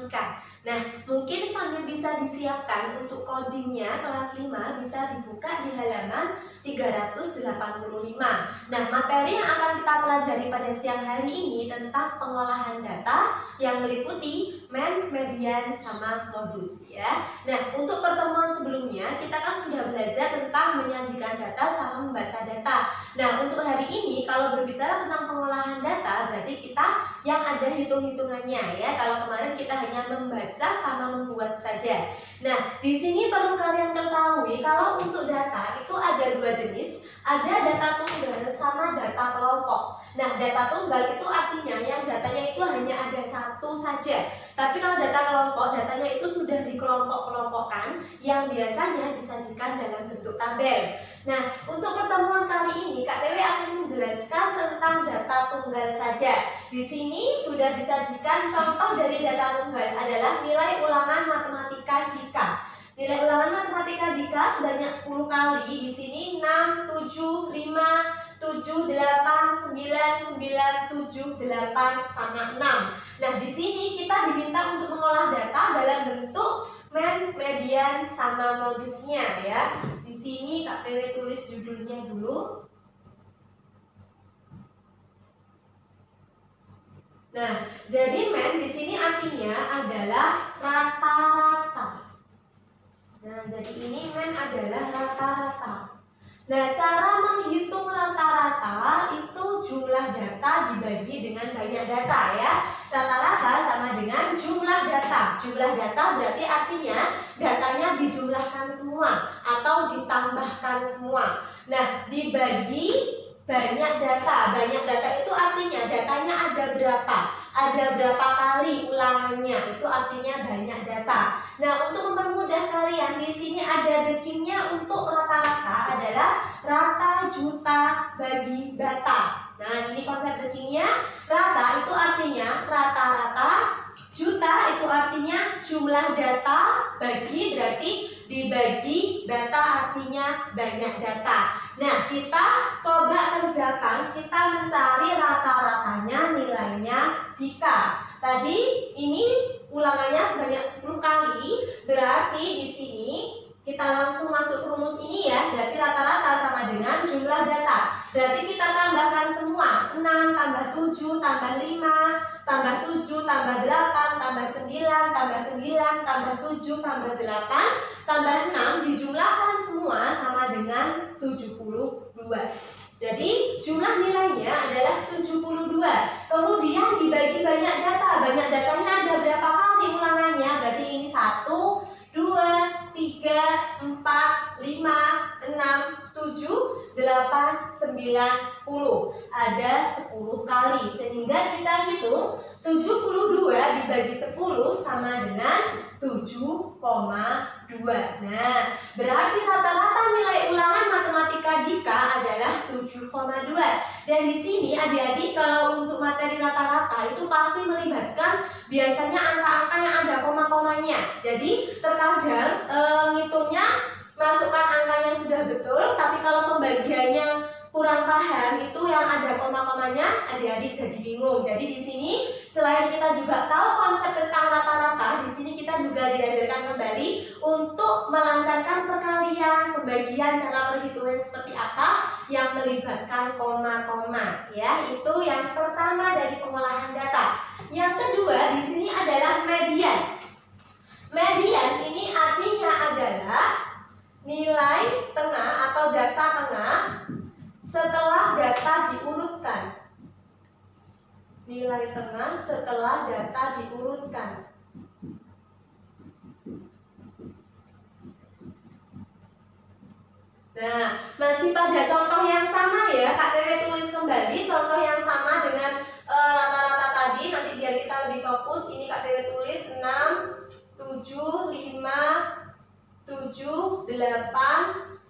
matematika. Nah, mungkin sambil bisa disiapkan untuk codingnya kelas 5 bisa dibuka di halaman 385. Nah, materi yang akan kita pelajari pada siang hari ini tentang pengolahan data yang meliputi main, median, sama modus ya. Nah, untuk pertemuan sebelumnya kita kan sudah belajar tentang menyajikan data sama membaca data. Nah, untuk hari ini kalau berbicara tentang pengolahan data berarti kita yang ada hitung-hitungannya ya. Kalau kemarin kita hanya membaca sama membuat saja. Nah, di sini perlu kalian ketahui kalau untuk data itu ada dua jenis, ada data tunggal sama data kelompok. Nah, data tunggal itu artinya yang datanya itu hanya ada satu saja. Tapi kalau data kelompok, datanya itu sudah dikelompok-kelompokkan yang biasanya disajikan dalam bentuk tabel. Nah, untuk pertemuan kali ini Kak Dewi akan menjelaskan tentang data tunggal saja. Di sini sudah disajikan contoh dari data tunggal adalah nilai ulangan matematika jika. Nilai ulangan matematika jika sebanyak 10 kali. Di sini 6, 7, 5, 7, 8, 9, 9, 7, 8 sama 6. Nah, di sini kita diminta untuk mengolah data dalam bentuk main, median, sama modusnya ya. Di sini Kak Dewi tulis judulnya dulu. Nah, jadi main di sini artinya adalah rata-rata. Nah, jadi ini main adalah rata-rata. Nah, cara menghitung rata-rata itu jumlah data dibagi dengan banyak data ya. Rata-rata sama dengan jumlah data. Jumlah data berarti artinya datanya dijumlahkan semua atau ditambahkan semua. Nah, dibagi banyak data. Banyak data itu artinya datanya ada berapa? Ada berapa kali ulangannya? Itu artinya banyak data. Nah, untuk mempermudah kalian di sini ada dekinnya untuk rata-rata adalah rata juta bagi data. Nah, ini konsep dekinnya. Rata itu artinya rata-rata, juta itu artinya jumlah data, bagi berarti dibagi, data artinya banyak data. Nah, kita coba kerjakan, kita mencari rata-ratanya nilainya jika. Tadi ini ulangannya sebanyak 10 kali, berarti di sini kita langsung masuk ke rumus ini ya, berarti rata-rata sama dengan jumlah data. Berarti kita tambahkan semua, 6 tambah 7 tambah 5 tambah 7 tambah 8 tambah 9 tambah 9 tambah 7 tambah 8 tambah 6 dijumlahkan semua sama dengan 72. Jadi jumlah nilainya adalah 72. Kemudian dibagi banyak data. Banyak datanya ada berapa kali ulangannya? Berarti ini 1, 2, 3, 4, 5, 6, 7, 8, 9, 10. Ada 10 kali. Sehingga kita hitung 72 dibagi 10 sama dengan 7,2. Nah, berarti rata-rata nilai ulangan matematika jika adalah 7,2. Dan di sini adik-adik kalau untuk materi rata-rata itu pasti melibatkan biasanya angka-angka yang ada koma-komanya. Jadi terkadang ngitungnya masukkan angkanya sudah betul, tapi kalau pembagiannya kurang paham itu yang ada koma-komanya adik-adik jadi bingung. Jadi di sini selain kita juga tahu konsep tentang rata-rata, di sini kita juga diajarkan kembali untuk melancarkan perkalian, pembagian, cara perhitungan seperti apa yang melibatkan koma-koma ya. Itu yang pertama dari pengolahan data. Yang kedua di sini adalah median. Median ini artinya adalah nilai tengah atau data tengah setelah data diurutkan. Nilai tengah setelah data diurutkan. Nah, masih pada contoh yang sama ya, Kak Dewi tulis kembali contoh yang sama dengan rata-rata tadi. Nanti biar kita lebih fokus, ini Kak Dewi tulis 6, 7, 5, 7, 8,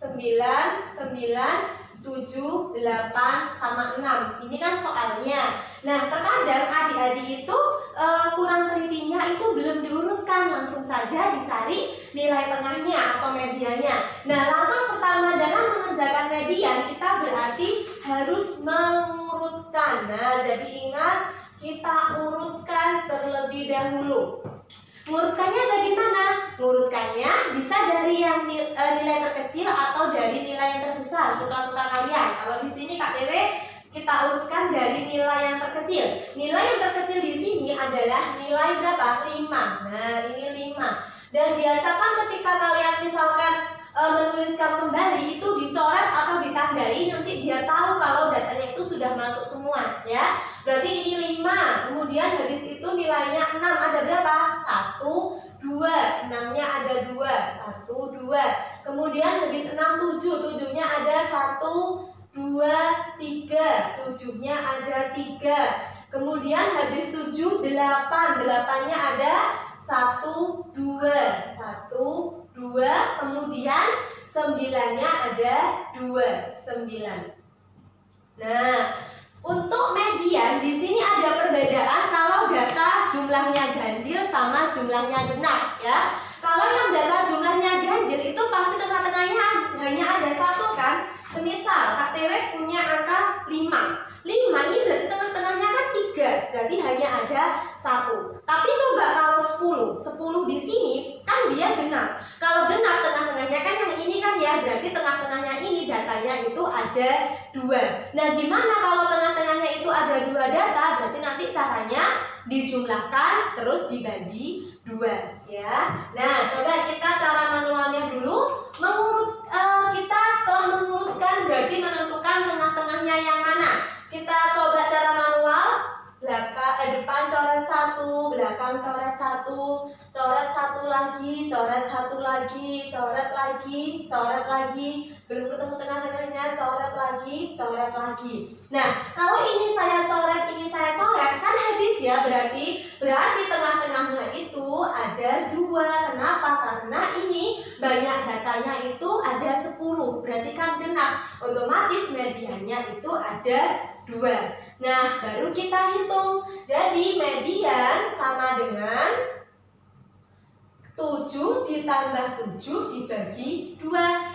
9, 9, 7, 8, sama 6. Ini kan soalnya. Nah, terkadang adik-adik itu kurang telitinya itu belum diurutkan, langsung saja dicari nilai tengahnya atau medianya. Nah, langkah pertama dalam mengerjakan median kita berarti harus mengurutkan. Nah, jadi ingat kita urutkan terlebih dahulu. bisa dari yang nilai terkecil atau dari nilai yang terbesar, suka-suka kalian. Kalau di sini Kak Dewi kita urutkan dari nilai yang terkecil. Nilai yang terkecil di sini adalah nilai berapa? 5. Nah, ini 5. Dan biasakan ketika kalian misalkan menuliskan kembali itu dicoret atau ditandai, nanti biar tahu kalau datanya itu sudah masuk semua ya. Berarti ini 5. Kemudian habis itu nilainya 6 ada berapa? 1, 2. 6-nya ada 2. 1, 2. Kemudian habis 6, 7. 7-nya ada 1, 2, 3. 7-nya ada 3. Kemudian habis 7, 8. 8-nya ada 1, 2. 1, 2. Kemudian 9-nya ada 2. 9. Nah, untuk median di sini ada perbedaan kalau data jumlahnya ganjil sama jumlahnya genap ya. Kalau yang data jumlahnya ganjil itu pasti tengah-tengahnya hanya ada 1 kan. Semisal Kak Tewe punya angka 5. 5 ini berarti tengah-tengahnya kan 3. Berarti hanya ada 1. Tapi coba kalau 10. 10 di sini kan dia genap. Kalau genap tengah-tengahnya kan yang ini kan ya. Berarti tengah-tengahnya ini datanya itu ada 2. Nah, gimana kalau tengah-tengahnya itu ada 2 data? Berarti nanti caranya dijumlahkan terus dibagi 2 ya. Nah, coba kita cara manualnya dulu. Kita setelah mengurutkan berarti menentukan tengah-tengahnya yang mana. Kita coba cara manual. Depan coret 1, belakang coret 1, coret 1 lagi, coret 1 lagi, coret lagi, coret lagi, belum ketemu tengah-tengahnya, coret lagi, coret lagi. Nah, kalau ini saya coret, ini saya coret, kan habis ya, berarti tengah-tengahnya itu ada 2. Kenapa? Karena ini banyak datanya itu ada 10, berarti kan genap, otomatis mediannya itu ada 2. Nah, baru kita hitung. Jadi median sama dengan 7 ditambah 7 dibagi 2.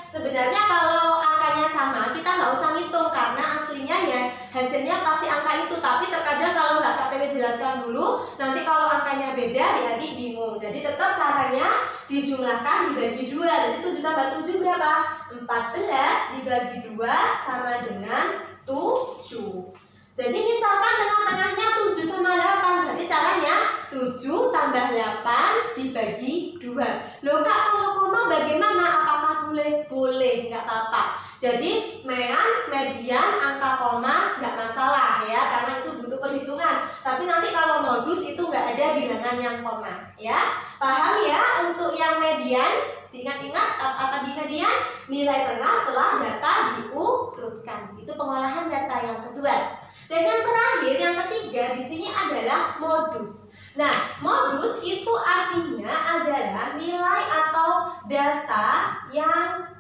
Sebenarnya kalau angkanya sama kita nggak usah ngitung karena aslinya ya hasilnya pasti angka itu. Tapi terkadang kalau nggak Kak Tewe jelaskan dulu, nanti kalau angkanya beda jadi bingung. Jadi tetap caranya dijumlahkan dibagi 2. Jadi 7 tambah 7 berapa? 14 dibagi 2 sama dengan 7. Jadi misalkan tengah-tengahnya 7 sama 8, berarti caranya 7 tambah 8 dibagi 2. Loh Kak, kalau koma bagaimana? Apakah boleh? Boleh, nggak apa-apa. Jadi median, angka koma nggak masalah ya, karena itu butuh perhitungan. Tapi nanti kalau modus itu nggak ada bilangan yang koma ya. Paham ya untuk yang median? Ingat-ingat apa di median? Nilai tengah setelah data diurutkan. Itu pengolahan data yang kedua. Dan yang terakhir, yang ketiga di sini adalah modus. Nah, modus itu artinya adalah nilai atau data yang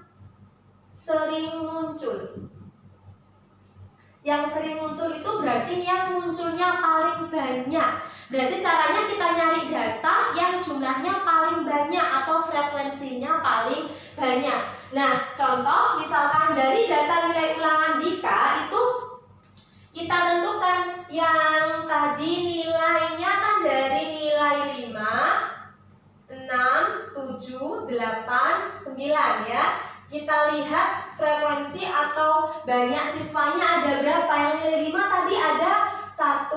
sering muncul. Yang sering muncul itu berarti yang munculnya paling banyak. Berarti caranya kita nyari data yang jumlahnya paling banyak atau frekuensinya paling banyak. Nah, contoh misalkan dari data nilai ulangan Dika itu kita tentukan yang tadi nilainya kan dari nilai 5, 6, 7, 8, 9 ya. Kita lihat frekuensi atau banyak siswanya ada berapa. Yang nilai 5 tadi ada 1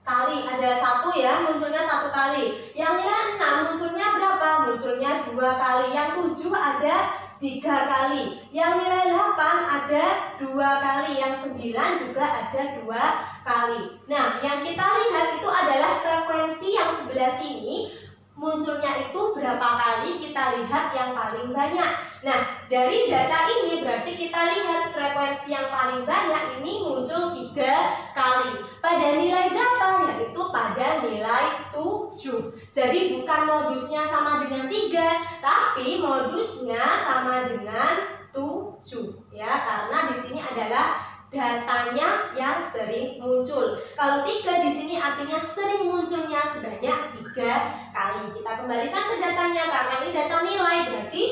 kali, ada 1 ya, munculnya 1 kali. Yang nilai 6 munculnya berapa? Munculnya 2 kali. Yang 7 ada 3 kali. Yang nilai 8 ada 2 kali. Yang 9 juga ada 2 kali. Nah, yang kita lihat itu adalah frekuensi yang sebelah sini munculnya itu berapa kali. Kita lihat yang paling banyak. Nah, dari data ini berarti kita lihat frekuensi yang paling banyak ini muncul 3 kali. Pada nilai berapa? Yaitu pada nilai 7. Jadi bukan modusnya sama dengan 3, tapi modusnya sama dengan 7 ya, karena di sini adalah datanya yang sering muncul. Kalau 3 di sini artinya sering munculnya sebanyak 3 kali. Kita kembalikan ke datanya karena ini data nilai, berarti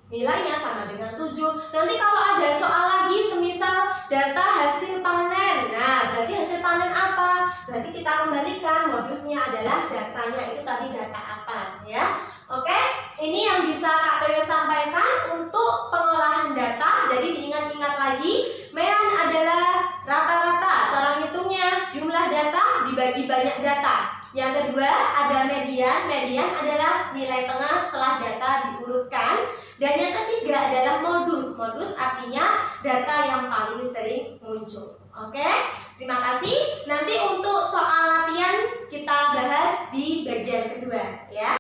nilainya sama dengan 7. Nanti kalau ada soal lagi semisal data hasil panen, nah berarti hasil panen apa? Berarti kita kembalikan modusnya adalah datanya itu tadi data apa ya. Oke? ini yang bisa Kak Toyo sampaikan untuk pengolahan data. Jadi diingat-ingat lagi, MEAN adalah rata-rata, cara ngitungnya jumlah data dibagi banyak data. Yang kedua ada median, median adalah nilai tengah setelah data diurutkan. Dan yang ketiga adalah modus, modus artinya data yang paling sering muncul. Oke, terima kasih.